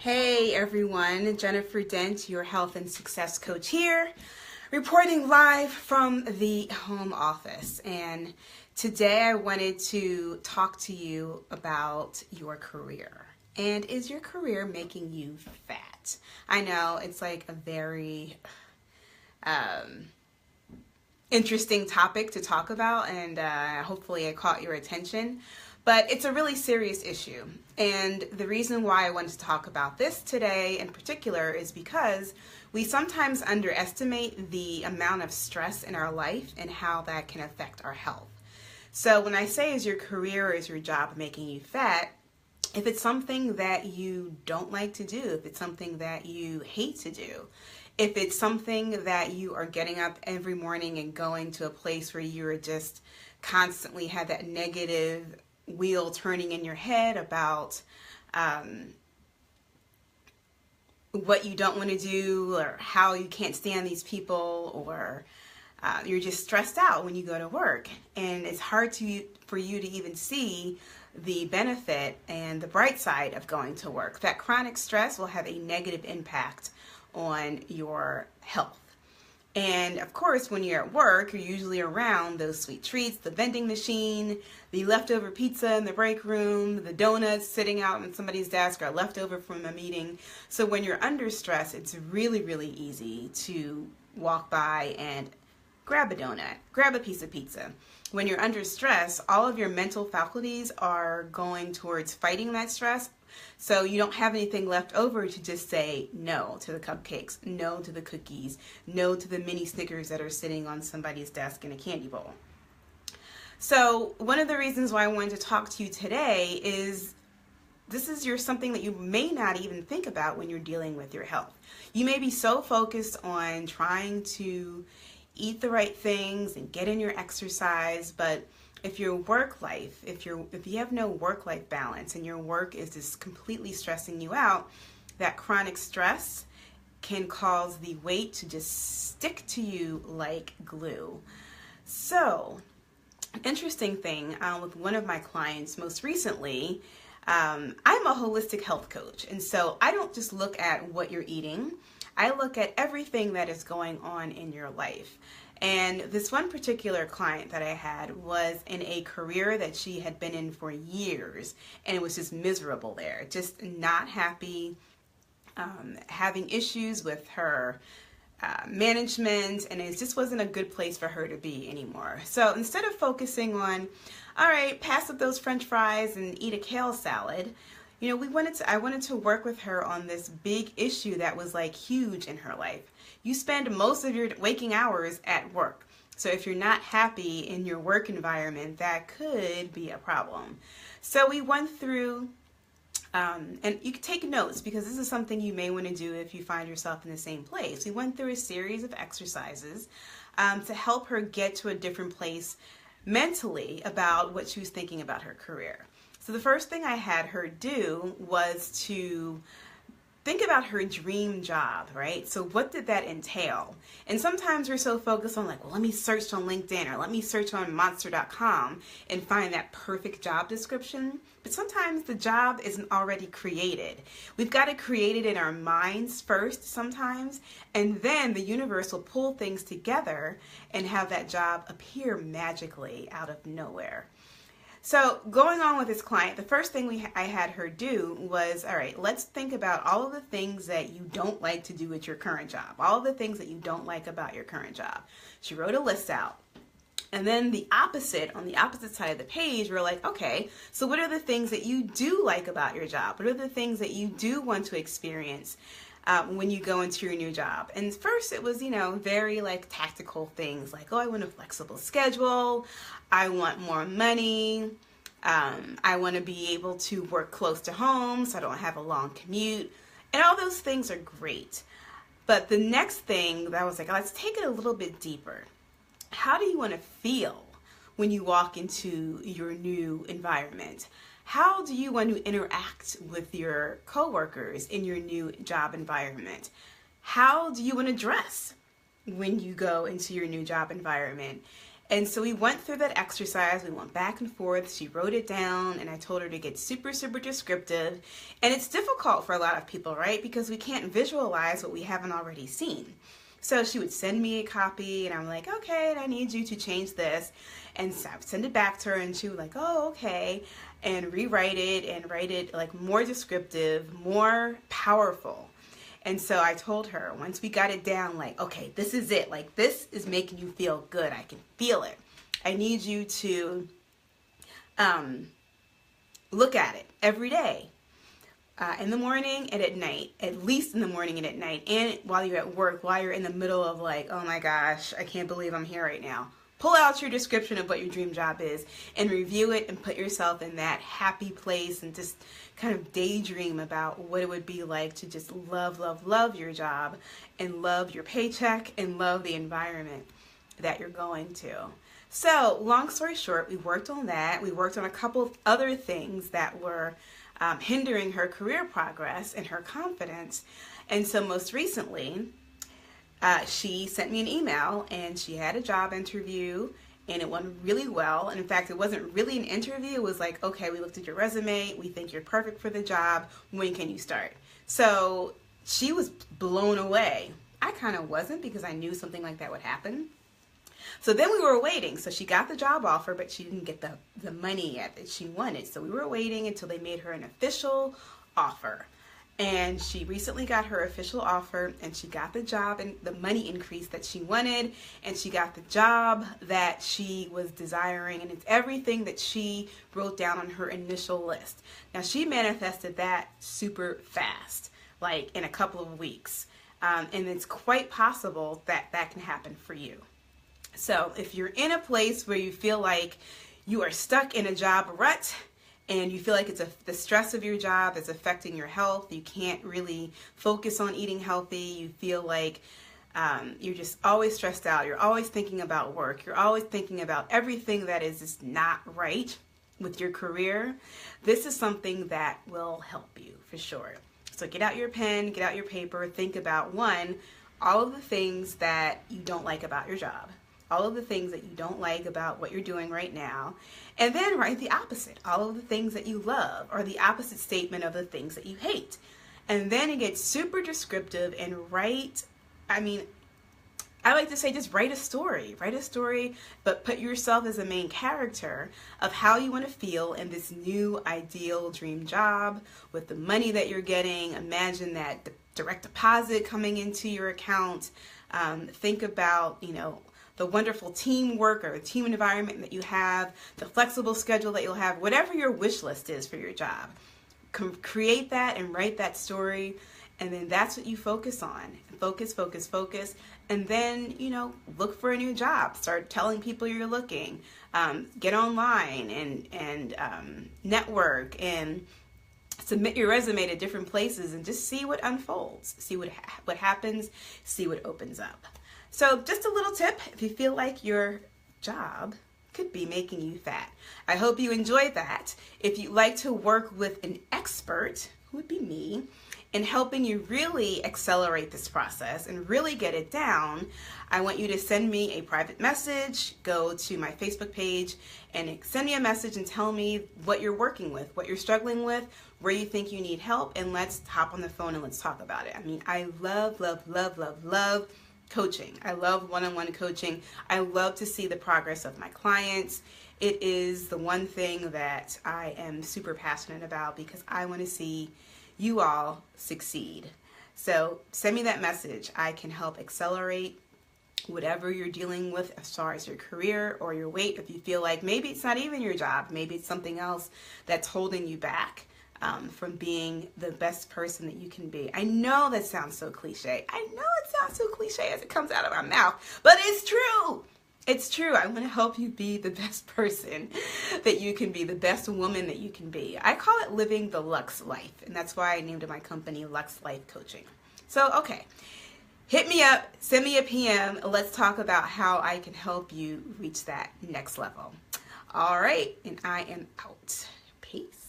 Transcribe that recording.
Hey everyone, Jennifer Dent, your health and success coach here, reporting live from the home office. And today I wanted to talk to you about your career. And is your career making you fat? I know it's like a very interesting topic to talk about, and hopefully I caught your attention. But it's a really serious issue. And the reason why I wanted to talk about this today in particular is because we sometimes underestimate the amount of stress in our life and how that can affect our health. So when I say is your career or is your job making you fat, if it's something that you don't like to do, if it's something that you hate to do, if it's something that you are getting up every morning and going to a place where you're just constantly have that negative wheel turning in your head about what you don't want to do or how you can't stand these people, or you're just stressed out when you go to work and it's hard for you to even see the benefit and the bright side of going to work. That chronic stress will have a negative impact on your health. And of course, when you're at work, you're usually around those sweet treats, the vending machine, the leftover pizza in the break room, the donuts sitting out on somebody's desk are left over from a meeting. So when you're under stress, it's really, really easy to walk by and grab a donut, grab a piece of pizza. When you're under stress, all of your mental faculties are going towards fighting that stress. So you don't have anything left over to just say no to the cupcakes, no to the cookies, no to the mini Snickers that are sitting on somebody's desk in a candy bowl. So one of the reasons why I wanted to talk to you today is this is something that you may not even think about when you're dealing with your health. You may be so focused on trying to eat the right things and get in your exercise, but if your work life, if you have no work-life balance and your work is just completely stressing you out, that chronic stress can cause the weight to just stick to you like glue. So, interesting thing with one of my clients most recently, I'm a holistic health coach, and so I don't just look at what you're eating. I look at everything that is going on in your life. And this one particular client that I had was in a career that she had been in for years, and it was just miserable there, just not happy, having issues with her management, and it just wasn't a good place for her to be anymore. So instead of focusing on, all right, pass up those French fries and eat a kale salad, I wanted to work with her on this big issue that was like huge in her life. You spend most of your waking hours at work. So if you're not happy in your work environment, that could be a problem. So we went through, and you can take notes because this is something you may want to do if you find yourself in the same place. We went through a series of exercises to help her get to a different place mentally about what she was thinking about her career. So the first thing I had her do was to think about her dream job, right? So what did that entail? And sometimes we're so focused on like, well, let me search on LinkedIn or let me search on monster.com and find that perfect job description. But sometimes the job isn't already created. We've got to create it in our minds first sometimes, and then the universe will pull things together and have that job appear magically out of nowhere. So going on with this client, the first thing I had her do was, all right, let's think about all of the things that you don't like to do at your current job, all of the things that you don't like about your current job. She wrote a list out. And then on the opposite side of the page, we're like, okay, so what are the things that you do like about your job? What are the things that you do want to experience when you go into your new job? And first it was, very like tactical things like, oh, I want a flexible schedule. I want more money. I want to be able to work close to home so I don't have a long commute. And all those things are great. But the next thing that I was like, let's take it a little bit deeper. How do you want to feel when you walk into your new environment? How do you want to interact with your coworkers in your new job environment? How do you want to dress when you go into your new job environment? And so we went through that exercise. We went back and forth. She wrote it down, and I told her to get super, super descriptive. And it's difficult for a lot of people, right? Because we can't visualize what we haven't already seen. So she would send me a copy, and I'm like, okay, I need you to change this. And so I would send it back to her, and she was like, oh, okay, and rewrite it and write it like more descriptive, more powerful. And so I told her, once we got it down, like, okay, this is it. Like, this is making you feel good. I can feel it. I need you to look at it every day, in the morning and at night, at least in the morning and at night, and while you're at work, while you're in the middle of like, oh my gosh, I can't believe I'm here right now. Pull out your description of what your dream job is and review it and put yourself in that happy place and just kind of daydream about what it would be like to just love, love, love your job and love your paycheck and love the environment that you're going to. So long story short, we worked on that. We worked on a couple of other things that were hindering her career progress and her confidence. And so most recently, she sent me an email, and she had a job interview, and it went really well. And in fact, it wasn't really an interview. It was like, okay, we looked at your resume. We think you're perfect for the job. When can you start? So she was blown away. I kind of wasn't, because I knew something like that would happen. So then we were waiting. So she got the job offer, but she didn't get the money yet that she wanted. So we were waiting until they made her an official offer. And she recently got her official offer, and she got the job and the money increase that she wanted, and she got the job that she was desiring, and it's everything that she wrote down on her initial list. Now, she manifested that super fast, like in a couple of weeks, and it's quite possible that that can happen for you. So if you're in a place where you feel like you are stuck in a job rut, and you feel like the stress of your job is affecting your health, you can't really focus on eating healthy, you feel like you're just always stressed out, you're always thinking about work, you're always thinking about everything that is just not right with your career, this is something that will help you for sure. So get out your pen, get out your paper, think about, one, all of the things that you don't like about your job, all of the things that you don't like about what you're doing right now, and then write the opposite, all of the things that you love, or the opposite statement of the things that you hate. And then it gets super descriptive and write, I like to say just write a story, but put yourself as a main character of how you want to feel in this new ideal dream job with the money that you're getting. Imagine that direct deposit coming into your account. Think about, the wonderful teamwork or team environment that you have, the flexible schedule that you'll have, whatever your wish list is for your job. Create that and write that story, and then that's what you focus on. Focus, focus, focus, and then, look for a new job. Start telling people you're looking. Get online and network and submit your resume to different places and just see what unfolds. See what happens, see what opens up. So just a little tip, if you feel like your job could be making you fat. I hope you enjoyed that. If you'd like to work with an expert, who would be me, in helping you really accelerate this process and really get it down, I want you to send me a private message, go to my Facebook page, and send me a message and tell me what you're working with, what you're struggling with, where you think you need help, and let's hop on the phone and let's talk about it. I love, love, love, love, love coaching. I love one-on-one coaching. I love to see the progress of my clients. It is the one thing that I am super passionate about because I want to see you all succeed. So send me that message. I can help accelerate whatever you're dealing with as far as your career or your weight. If you feel like maybe it's not even your job, maybe it's something else that's holding you back from being the best person that you can be. I know that sounds so cliche. I know it sounds so cliche as it comes out of my mouth, but it's true. It's true. I want to help you be the best person that you can be, the best woman that you can be. I call it living the Lux life, and that's why I named my company Lux Life Coaching. So, okay, hit me up, send me a PM, let's talk about how I can help you reach that next level. All right, and I am out. Peace.